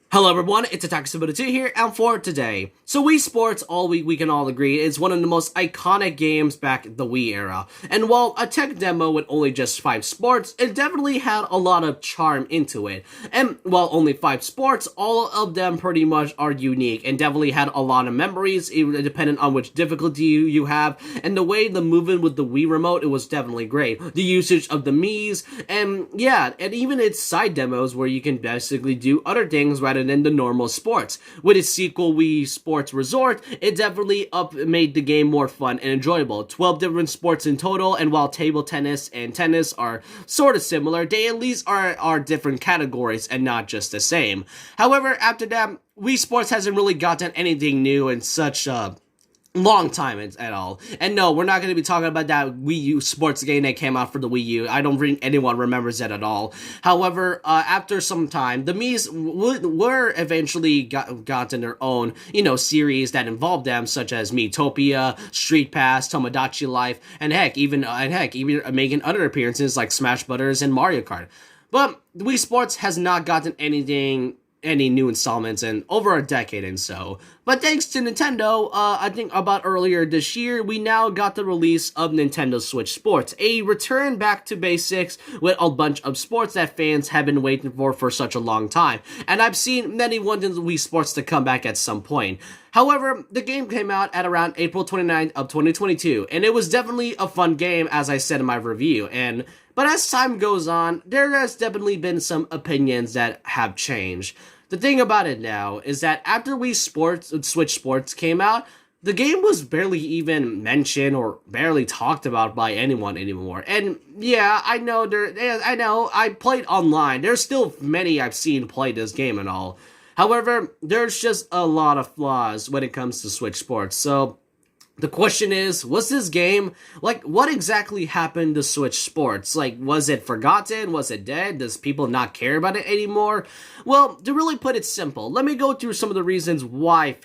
Hello everyone, it's Attack2 here, and for today. So Wii Sports, all we can all agree, is one of the most iconic games back in the Wii era. And while a tech demo with only just 5 sports, it definitely had a lot of charm into it. And while only 5 sports, all of them pretty much are unique, and definitely had a lot of memories, even depending on which difficulty you have. And the way the movement with the Wii remote, it was definitely great. The usage of the Miis, and yeah, and even its side demos where you can basically do other things rather than the normal sports. With its sequel, Wii Sports Resort, it definitely made the game more fun and enjoyable. 12 different sports in total, and while table tennis and tennis are sort of similar, they at least are different categories and not just the same. However, after that, Wii Sports hasn't really gotten anything new in such a long time at all. And no, we're not going to be talking about that Wii U sports game that came out for the Wii U. I don't think anyone remembers that at all. However, after some time, the Miis were eventually gotten their own, series that involved them, such as Miitopia, Street Pass, Tomodachi Life, and even making other appearances like Smash Brothers and Mario Kart. But Wii Sports has not gotten any new installments in over a decade and so. But thanks to Nintendo, I think about earlier this year, we now got the release of Nintendo Switch Sports, a return back to basics with a bunch of sports that fans have been waiting for such a long time. And I've seen many wanting Wii Sports to come back at some point. However, the game came out at around April 29th of 2022, and it was definitely a fun game, as I said in my review, but as time goes on, there has definitely been some opinions that have changed. The thing about it now is that after Switch Sports came out, the game was barely even mentioned or barely talked about by anyone anymore. And yeah, I know, I played online. There's still many I've seen play this game and all. However, there's just a lot of flaws when it comes to Switch Sports, so the question is, was this game, what exactly happened to Switch Sports? Was it forgotten? Was it dead? Does people not care about it anymore? Well, to really put it simple, let me go through some of the reasons why what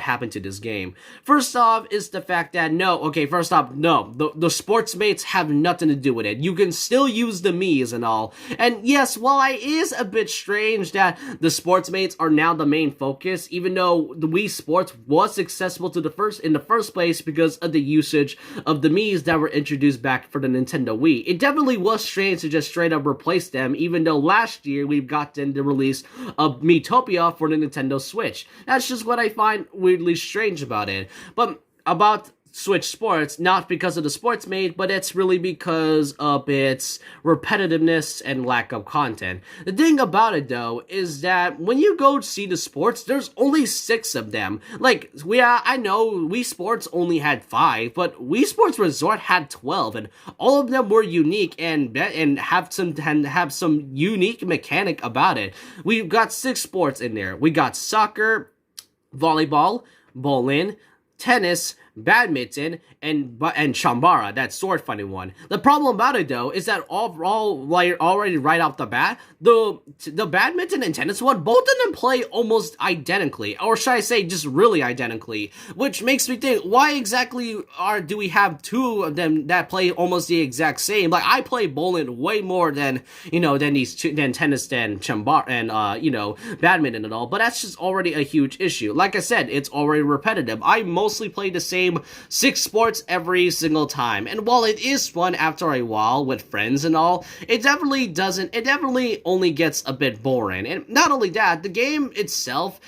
happened to this game. First off is the fact that no, the sports mates have nothing to do with it. You can still use the Miis and all. And yes, while it is a bit strange that the sports mates are now the main focus, even though the Wii Sports was successful in the first place because of the usage of the Miis that were introduced back for the Nintendo Wii. It definitely was strange to just straight up replace them, even though last year we've gotten the release of Miitopia for the Nintendo Switch. That's just what I find weirdly strange about it. But about Switch Sports, not because of the sports made, but it's really because of its repetitiveness and lack of content. The thing about it, though, is that when you go see the sports, there's only 6 of them. I know Wii Sports only had 5, but Wii Sports Resort had 12, and all of them were unique and have some unique mechanic about it. We've got 6 sports in there. We got soccer, volleyball, bowling, tennis, badminton, and chambara, that sword fighting one. The problem about it, though, is that already right off the bat, the badminton and tennis one, both of them play almost identically, or should I say just really identically, which makes me think, why exactly do we have 2 of them that play almost the exact same? I play bowling way more than tennis, than chambara, and badminton and all, but that's just already a huge issue. Like I said, it's already repetitive. I mostly play the same 6 sports every single time, and while it is fun after a while with friends and all, it definitely only gets a bit boring. And not only that, the game itself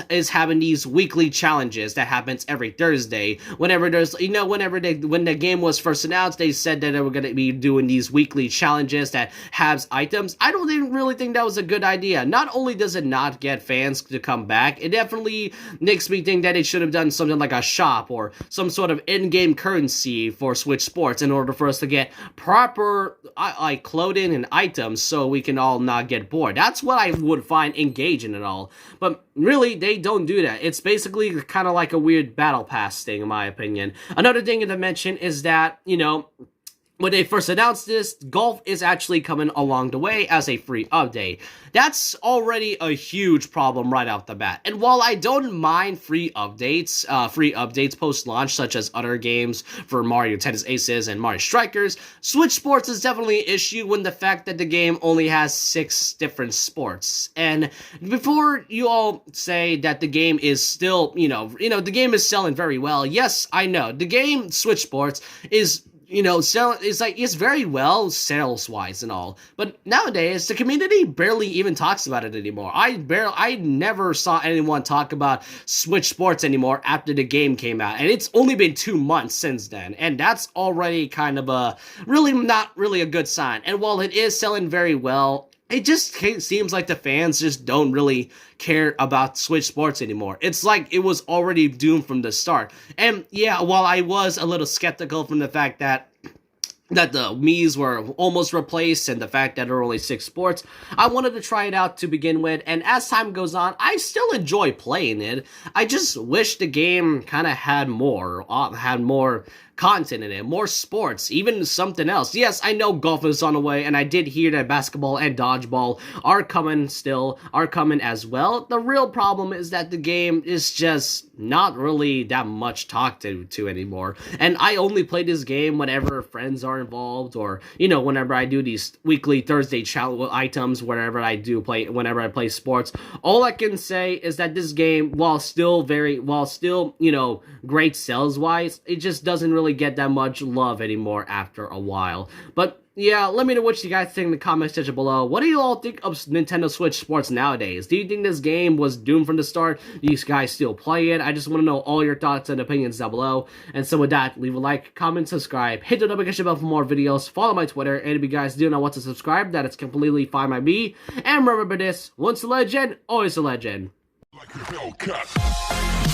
is having these weekly challenges that happens every Thursday. When the game was first announced, they said that they were going to be doing these weekly challenges that has items. I don't even really think that was a good idea. Not only does it not get fans to come back, it definitely makes me think that it should have done something like a shop or some sort of in-game currency for Switch Sports in order for us to get proper clothing and items so we can all not get bored. That's what I would find engaging at all. But really, they don't do that. It's basically kind of like a weird battle pass thing, in my opinion. Another thing to mention is that, when they first announced this, golf is actually coming along the way as a free update. That's already a huge problem right off the bat. And while I don't mind free updates post-launch, such as other games for Mario Tennis Aces and Mario Strikers, Switch Sports is definitely an issue when the fact that the game only has 6 different sports. And before you all say that the game is still, the game is selling very well, yes, I know. The game Switch Sports is it's very well sales-wise and all, but nowadays the community barely even talks about it anymore. I never saw anyone talk about Switch Sports anymore after the game came out, and it's only been 2 months since then, and that's already kind of not really a good sign. And while it is selling very well, it just seems like the fans just don't really care about Switch Sports anymore. It's like it was already doomed from the start. And yeah, while I was a little skeptical from the fact that the Miis were almost replaced and the fact that there are only 6 sports, I wanted to try it out to begin with, and as time goes on, I still enjoy playing it. I just wish the game kind of had more content in it, more sports, even something else. Yes, I know golf is on the way, and I did hear that basketball and dodgeball are coming as well. The real problem is that the game is just not really that much talked to anymore, and I only play this game whenever friends are involved, or whenever I do these weekly Thursday challenge items, whenever I play sports. All I can say is that this game, while still great sales wise, it just doesn't really get that much love anymore after a while. But yeah, let me know what you guys think in the comment section below. What do you all think of Nintendo Switch Sports nowadays? Do you think this game was doomed from the start? Do you guys still play it? I just want to know all your thoughts and opinions down below. And so with that, leave a like, comment, subscribe, hit the notification bell for more videos, follow my Twitter, and if you guys do not want to subscribe, that is completely fine by me. And remember this, once a legend, always a legend. Like a Hellcat.